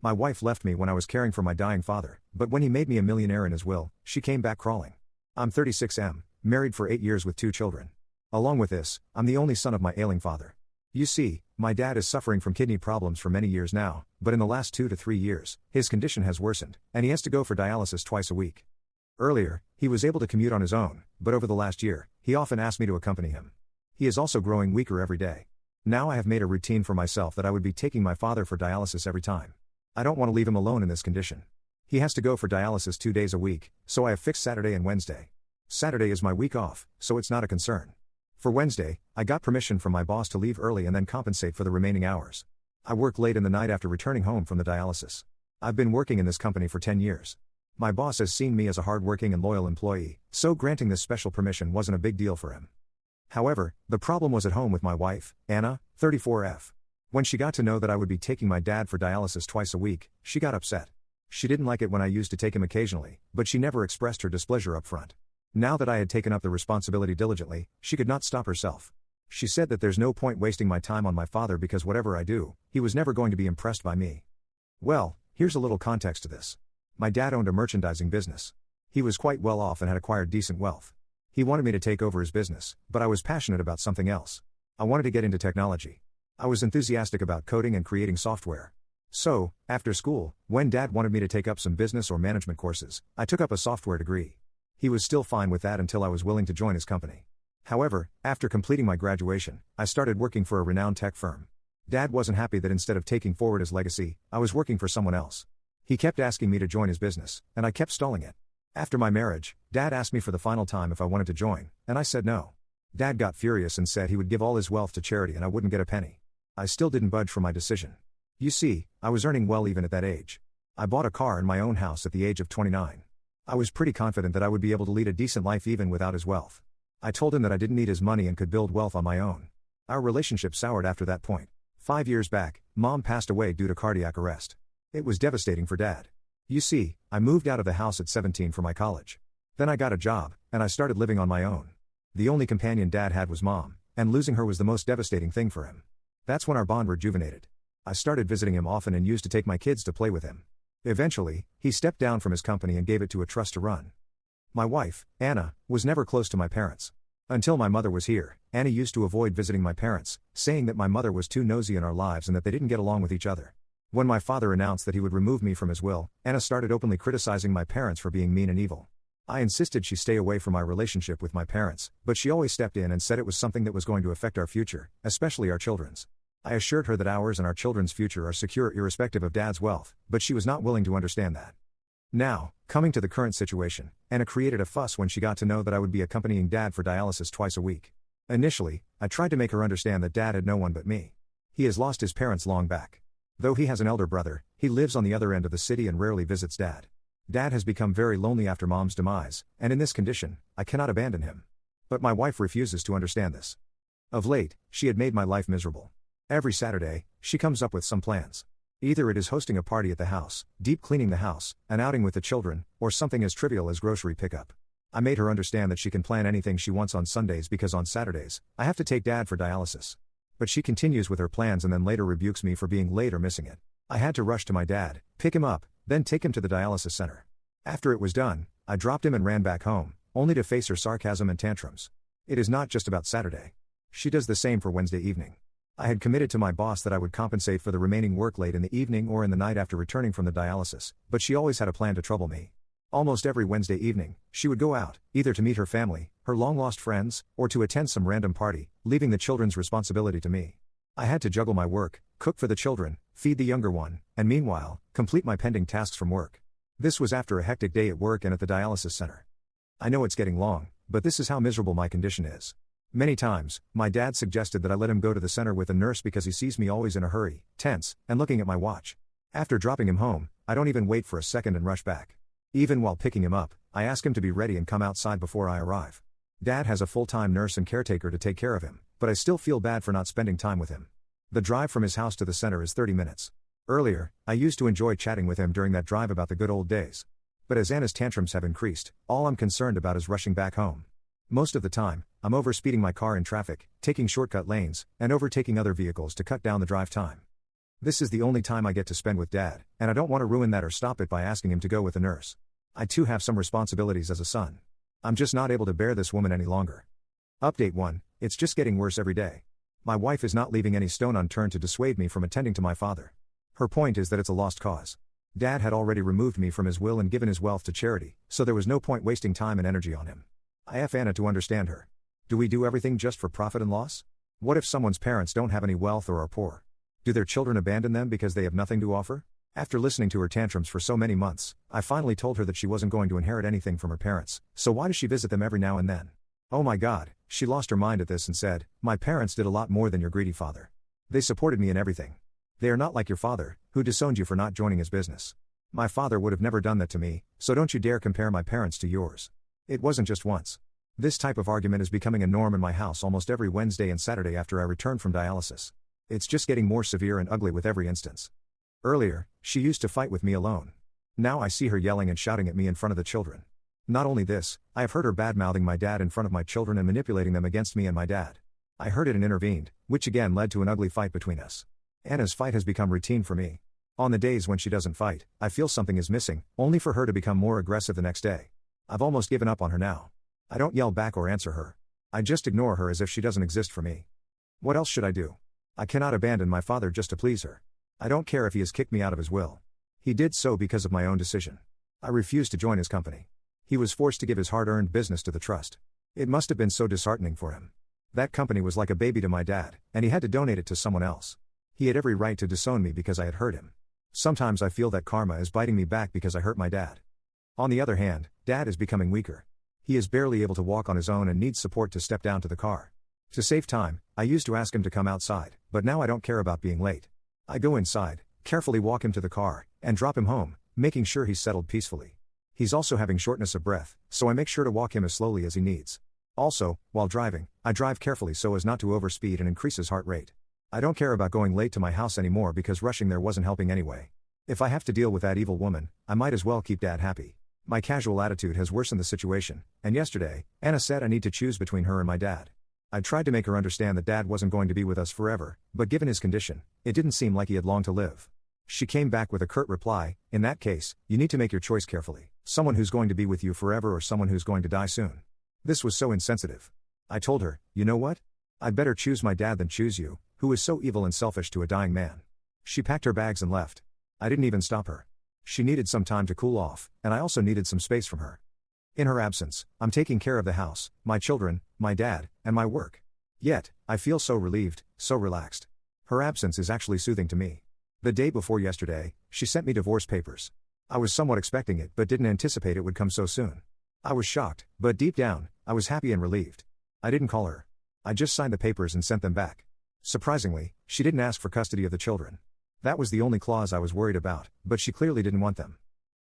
My wife left me when I was caring for my dying father, but when he made me a millionaire in his will, she came back crawling. I'm 36M, married for 8 years with 2 children. Along with this, I'm the only son of my ailing father. You see, my dad is suffering from kidney problems for many years now, but in the last 2 to 3 years, his condition has worsened, and he has to go for dialysis twice a week. Earlier, he was able to commute on his own, but over the last year, he often asked me to accompany him. He is also growing weaker every day. Now I have made a routine for myself that I would be taking my father for dialysis every time. I don't want to leave him alone in this condition. He has to go for dialysis 2 days a week, so I have fixed Saturday and Wednesday. Saturday is my week off, so it's not a concern. For Wednesday, I got permission from my boss to leave early and then compensate for the remaining hours. I work late in the night after returning home from the dialysis. I've been working in this company for 10 years. My boss has seen me as a hardworking and loyal employee, so granting this special permission wasn't a big deal for him. However, the problem was at home with my wife, Anna, 34F. When she got to know that I would be taking my dad for dialysis twice a week, she got upset. She didn't like it when I used to take him occasionally, but she never expressed her displeasure up front. Now that I had taken up the responsibility diligently, she could not stop herself. She said that there's no point wasting my time on my father because whatever I do, he was never going to be impressed by me. Well, here's a little context to this. My dad owned a merchandising business. He was quite well off and had acquired decent wealth. He wanted me to take over his business, but I was passionate about something else. I wanted to get into technology. I was enthusiastic about coding and creating software. So, after school, when Dad wanted me to take up some business or management courses, I took up a software degree. He was still fine with that until I was willing to join his company. However, after completing my graduation, I started working for a renowned tech firm. Dad wasn't happy that instead of taking forward his legacy, I was working for someone else. He kept asking me to join his business, and I kept stalling it. After my marriage, Dad asked me for the final time if I wanted to join, and I said no. Dad got furious and said he would give all his wealth to charity and I wouldn't get a penny. I still didn't budge from my decision. You see, I was earning well even at that age. I bought a car and my own house at the age of 29. I was pretty confident that I would be able to lead a decent life even without his wealth. I told him that I didn't need his money and could build wealth on my own. Our relationship soured after that point. 5 years back, Mom passed away due to cardiac arrest. It was devastating for Dad. You see, I moved out of the house at 17 for my college. Then I got a job, and I started living on my own. The only companion Dad had was Mom, and losing her was the most devastating thing for him. That's when our bond rejuvenated. I started visiting him often and used to take my kids to play with him. Eventually, he stepped down from his company and gave it to a trust to run. My wife, Anna, was never close to my parents. Until my mother was here, Anna used to avoid visiting my parents, saying that my mother was too nosy in our lives and that they didn't get along with each other. When my father announced that he would remove me from his will, Anna started openly criticizing my parents for being mean and evil. I insisted she stay away from my relationship with my parents, but she always stepped in and said it was something that was going to affect our future, especially our children's. I assured her that ours and our children's future are secure irrespective of Dad's wealth, but she was not willing to understand that. Now, coming to the current situation, Anna created a fuss when she got to know that I would be accompanying Dad for dialysis twice a week. Initially, I tried to make her understand that Dad had no one but me. He has lost his parents long back. Though he has an elder brother, he lives on the other end of the city and rarely visits Dad. Dad has become very lonely after Mom's demise, and in this condition, I cannot abandon him. But my wife refuses to understand this. Of late, she had made my life miserable. Every Saturday, she comes up with some plans. Either it is hosting a party at the house, deep cleaning the house, an outing with the children, or something as trivial as grocery pickup. I made her understand that she can plan anything she wants on Sundays because on Saturdays, I have to take Dad for dialysis. But she continues with her plans and then later rebukes me for being late or missing it. I had to rush to my dad, pick him up, then take him to the dialysis center. After it was done, I dropped him and ran back home, only to face her sarcasm and tantrums. It is not just about Saturday. She does the same for Wednesday evening. I had committed to my boss that I would compensate for the remaining work late in the evening or in the night after returning from the dialysis, but she always had a plan to trouble me. Almost every Wednesday evening, she would go out, either to meet her family, her long-lost friends, or to attend some random party, leaving the children's responsibility to me. I had to juggle my work, cook for the children, feed the younger one, and meanwhile, complete my pending tasks from work. This was after a hectic day at work and at the dialysis center. I know it's getting long, but this is how miserable my condition is. Many times, my dad suggested that I let him go to the center with a nurse because he sees me always in a hurry, tense, and looking at my watch. After dropping him home, I don't even wait for a second and rush back. Even while picking him up, I ask him to be ready and come outside before I arrive. Dad has a full-time nurse and caretaker to take care of him, but I still feel bad for not spending time with him. The drive from his house to the center is 30 minutes. Earlier, I used to enjoy chatting with him during that drive about the good old days. But as Anna's tantrums have increased, all I'm concerned about is rushing back home. Most of the time, I'm overspeeding my car in traffic, taking shortcut lanes, and overtaking other vehicles to cut down the drive time. This is the only time I get to spend with Dad, and I don't want to ruin that or stop it by asking him to go with a nurse. I too have some responsibilities as a son. I'm just not able to bear this woman any longer. Update 1, it's just getting worse every day. My wife is not leaving any stone unturned to dissuade me from attending to my father. Her point is that it's a lost cause. Dad had already removed me from his will and given his wealth to charity, so there was no point wasting time and energy on him. I asked Anna to understand her. Do we do everything just for profit and loss? What if someone's parents don't have any wealth or are poor? Do their children abandon them because they have nothing to offer? After listening to her tantrums for so many months, I finally told her that she wasn't going to inherit anything from her parents, so why does she visit them every now and then? Oh my God, she lost her mind at this and said, "My parents did a lot more than your greedy father. They supported me in everything. They are not like your father, who disowned you for not joining his business. My father would have never done that to me, so don't you dare compare my parents to yours." It wasn't just once. This type of argument is becoming a norm in my house almost every Wednesday and Saturday after I return from dialysis. It's just getting more severe and ugly with every instance. Earlier, she used to fight with me alone. Now I see her yelling and shouting at me in front of the children. Not only this, I have heard her bad-mouthing my dad in front of my children and manipulating them against me and my dad. I heard it and intervened, which again led to an ugly fight between us. Anna's fight has become routine for me. On the days when she doesn't fight, I feel something is missing, only for her to become more aggressive the next day. I've almost given up on her now. I don't yell back or answer her. I just ignore her as if she doesn't exist for me. What else should I do? I cannot abandon my father just to please her. I don't care if he has kicked me out of his will. He did so because of my own decision. I refused to join his company. He was forced to give his hard-earned business to the trust. It must have been so disheartening for him. That company was like a baby to my dad, and he had to donate it to someone else. He had every right to disown me because I had hurt him. Sometimes I feel that karma is biting me back because I hurt my dad. On the other hand, Dad is becoming weaker. He is barely able to walk on his own and needs support to step down to the car. To save time, I used to ask him to come outside, but now I don't care about being late. I go inside, carefully walk him to the car, and drop him home, making sure he's settled peacefully. He's also having shortness of breath, so I make sure to walk him as slowly as he needs. Also, while driving, I drive carefully so as not to overspeed and increase his heart rate. I don't care about going late to my house anymore because rushing there wasn't helping anyway. If I have to deal with that evil woman, I might as well keep Dad happy. My casual attitude has worsened the situation, and yesterday, Anna said I need to choose between her and my dad. I tried to make her understand that Dad wasn't going to be with us forever, but given his condition, it didn't seem like he had long to live. She came back with a curt reply, "In that case, you need to make your choice carefully. Someone who's going to be with you forever or someone who's going to die soon." This was so insensitive. I told her, "You know what? I'd better choose my dad than choose you, who is so evil and selfish to a dying man." She packed her bags and left. I didn't even stop her. She needed some time to cool off, and I also needed some space from her. In her absence, I'm taking care of the house, my children, my dad, and my work. Yet, I feel so relieved, so relaxed. Her absence is actually soothing to me. The day before yesterday, she sent me divorce papers. I was somewhat expecting it but didn't anticipate it would come so soon. I was shocked, but deep down, I was happy and relieved. I didn't call her. I just signed the papers and sent them back. Surprisingly, she didn't ask for custody of the children. That was the only clause I was worried about, but she clearly didn't want them.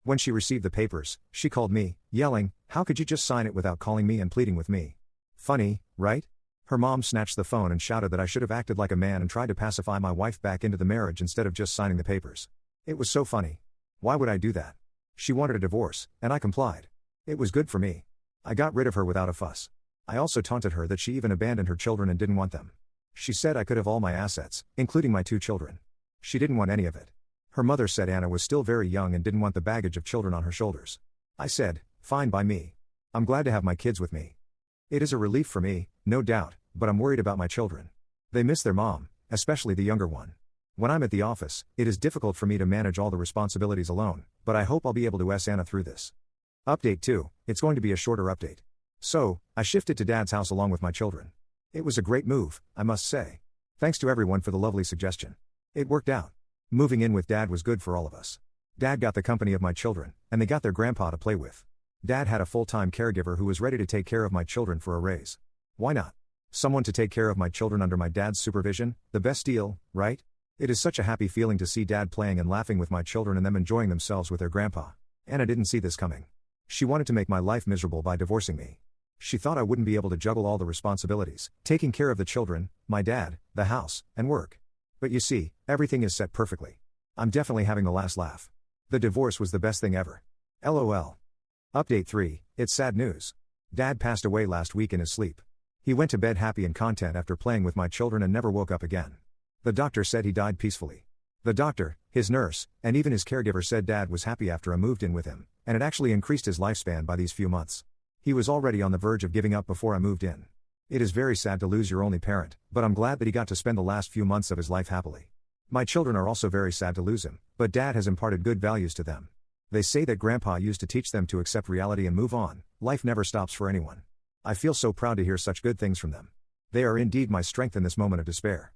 When she received the papers, she called me, yelling, "How could you just sign it without calling me and pleading with me?" Funny, right? Her mom snatched the phone and shouted that I should have acted like a man and tried to pacify my wife back into the marriage instead of just signing the papers. It was so funny. Why would I do that? She wanted a divorce, and I complied. It was good for me. I got rid of her without a fuss. I also taunted her that she even abandoned her children and didn't want them. She said I could have all my assets, including my 2 children. She didn't want any of it. Her mother said Anna was still very young and didn't want the baggage of children on her shoulders. I said, "Fine by me. I'm glad to have my kids with me." It is a relief for me, no doubt, but I'm worried about my children. They miss their mom, especially the younger one. When I'm at the office, it is difficult for me to manage all the responsibilities alone, but I hope I'll be able to S Anna through this. Update 2, it's going to be a shorter update. So, I shifted to Dad's house along with my children. It was a great move, I must say. Thanks to everyone for the lovely suggestion. It worked out. Moving in with Dad was good for all of us. Dad got the company of my children, and they got their grandpa to play with. Dad had a full-time caregiver who was ready to take care of my children for a raise. Why not? Someone to take care of my children under my dad's supervision, the best deal, right? It is such a happy feeling to see Dad playing and laughing with my children and them enjoying themselves with their grandpa. Anna didn't see this coming. She wanted to make my life miserable by divorcing me. She thought I wouldn't be able to juggle all the responsibilities, taking care of the children, my dad, the house, and work. But you see, everything is set perfectly. I'm definitely having the last laugh. The divorce was the best thing ever. LOL. Update 3, it's sad news. Dad passed away last week in his sleep. He went to bed happy and content after playing with my children and never woke up again. The doctor said he died peacefully. The doctor, his nurse, and even his caregiver said Dad was happy after I moved in with him, and it actually increased his lifespan by these few months. He was already on the verge of giving up before I moved in. It is very sad to lose your only parent, but I'm glad that he got to spend the last few months of his life happily. My children are also very sad to lose him, but Dad has imparted good values to them. They say that Grandpa used to teach them to accept reality and move on. Life never stops for anyone. I feel so proud to hear such good things from them. They are indeed my strength in this moment of despair.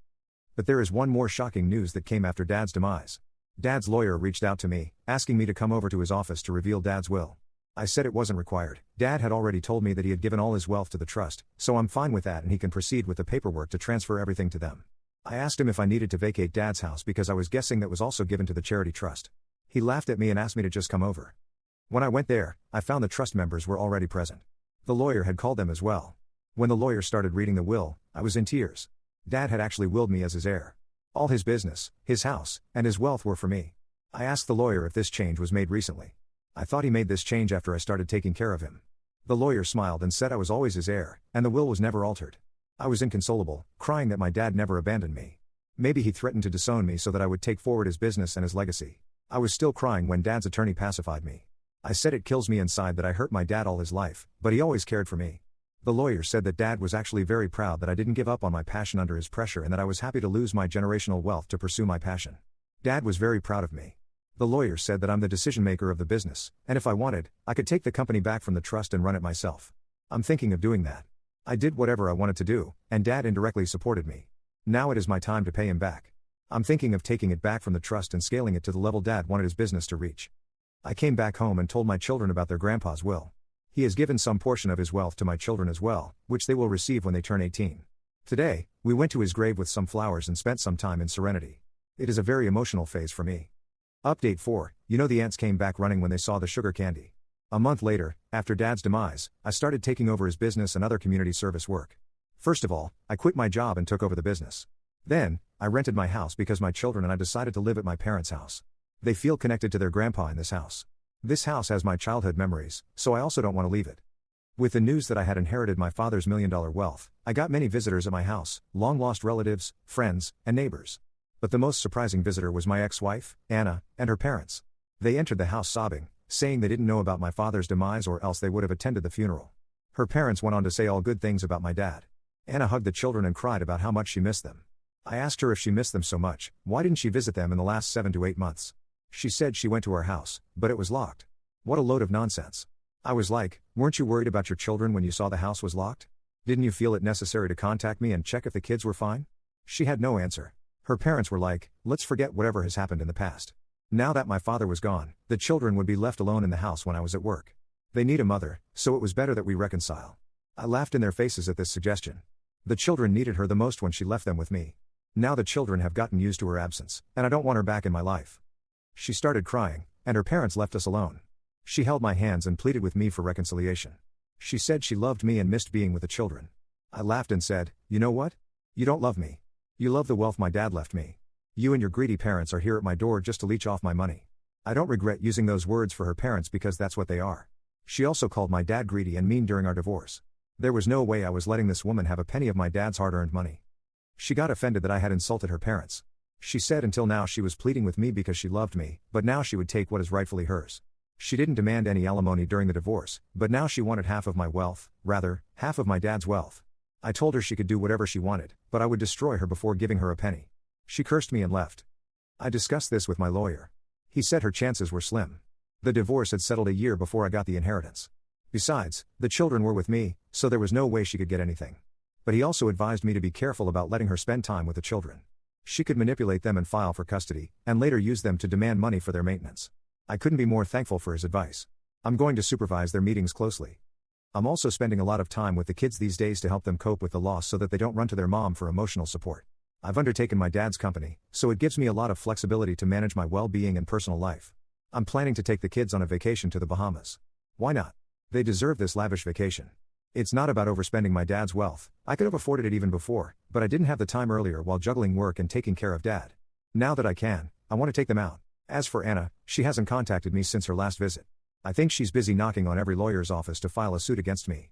But there is one more shocking news that came after Dad's demise. Dad's lawyer reached out to me, asking me to come over to his office to reveal Dad's will. I said it wasn't required. Dad had already told me that he had given all his wealth to the trust, so I'm fine with that and he can proceed with the paperwork to transfer everything to them. I asked him if I needed to vacate Dad's house because I was guessing that was also given to the charity trust. He laughed at me and asked me to just come over. When I went there, I found the trust members were already present. The lawyer had called them as well. When the lawyer started reading the will, I was in tears. Dad had actually willed me as his heir. All his business, his house, and his wealth were for me. I asked the lawyer if this change was made recently. I thought he made this change after I started taking care of him. The lawyer smiled and said I was always his heir, and the will was never altered. I was inconsolable, crying that my dad never abandoned me. Maybe he threatened to disown me so that I would take forward his business and his legacy. I was still crying when Dad's attorney pacified me. I said it kills me inside that I hurt my dad all his life, but he always cared for me. The lawyer said that Dad was actually very proud that I didn't give up on my passion under his pressure and that I was happy to lose my generational wealth to pursue my passion. Dad was very proud of me. The lawyer said that I'm the decision maker of the business, and if I wanted, I could take the company back from the trust and run it myself. I'm thinking of doing that. I did whatever I wanted to do, and Dad indirectly supported me. Now it is my time to pay him back. I'm thinking of taking it back from the trust and scaling it to the level Dad wanted his business to reach. I came back home and told my children about their grandpa's will. He has given some portion of his wealth to my children as well, which they will receive when they turn 18. Today, we went to his grave with some flowers and spent some time in serenity. It is a very emotional phase for me. Update 4, the ants came back running when they saw the sugar candy. A month later, after Dad's demise, I started taking over his business and other community service work. First of all, I quit my job and took over the business. Then, I rented my house because my children and I decided to live at my parents' house. They feel connected to their grandpa in this house. This house has my childhood memories, so I also don't want to leave it. With the news that I had inherited my father's $1 million wealth, I got many visitors at my house, long-lost relatives, friends, and neighbors. But the most surprising visitor was my ex-wife, Anna, and her parents. They entered the house sobbing, saying they didn't know about my father's demise or else they would have attended the funeral. Her parents went on to say all good things about my dad. Anna hugged the children and cried about how much she missed them. I asked her if she missed them so much, why didn't she visit them in the last 7 to 8 months? She said she went to our house, but it was locked. What a load of nonsense. I was like, weren't you worried about your children when you saw the house was locked? Didn't you feel it necessary to contact me and check if the kids were fine? She had no answer. Her parents were like, let's forget whatever has happened in the past. Now that my father was gone, the children would be left alone in the house when I was at work. They need a mother, so it was better that we reconcile. I laughed in their faces at this suggestion. The children needed her the most when she left them with me. Now the children have gotten used to her absence, and I don't want her back in my life. She started crying, and her parents left us alone. She held my hands and pleaded with me for reconciliation. She said she loved me and missed being with the children. I laughed and said, you know what? You don't love me. You love the wealth my dad left me. You and your greedy parents are here at my door just to leech off my money. I don't regret using those words for her parents because that's what they are. She also called my dad greedy and mean during our divorce. There was no way I was letting this woman have a penny of my dad's hard-earned money. She got offended that I had insulted her parents. She said until now she was pleading with me because she loved me, but now she would take what is rightfully hers. She didn't demand any alimony during the divorce, but now she wanted half of my wealth, rather, half of my dad's wealth. I told her she could do whatever she wanted, but I would destroy her before giving her a penny. She cursed me and left. I discussed this with my lawyer. He said her chances were slim. The divorce had settled a year before I got the inheritance. Besides, the children were with me, so there was no way she could get anything. But he also advised me to be careful about letting her spend time with the children. She could manipulate them and file for custody, and later use them to demand money for their maintenance. I couldn't be more thankful for his advice. I'm going to supervise their meetings closely. I'm also spending a lot of time with the kids these days to help them cope with the loss so that they don't run to their mom for emotional support. I've undertaken my dad's company, so it gives me a lot of flexibility to manage my well-being and personal life. I'm planning to take the kids on a vacation to the Bahamas. Why not? They deserve this lavish vacation. It's not about overspending my dad's wealth. I could have afforded it even before, but I didn't have the time earlier while juggling work and taking care of dad. Now that I can, I want to take them out. As for Anna, she hasn't contacted me since her last visit. I think she's busy knocking on every lawyer's office to file a suit against me.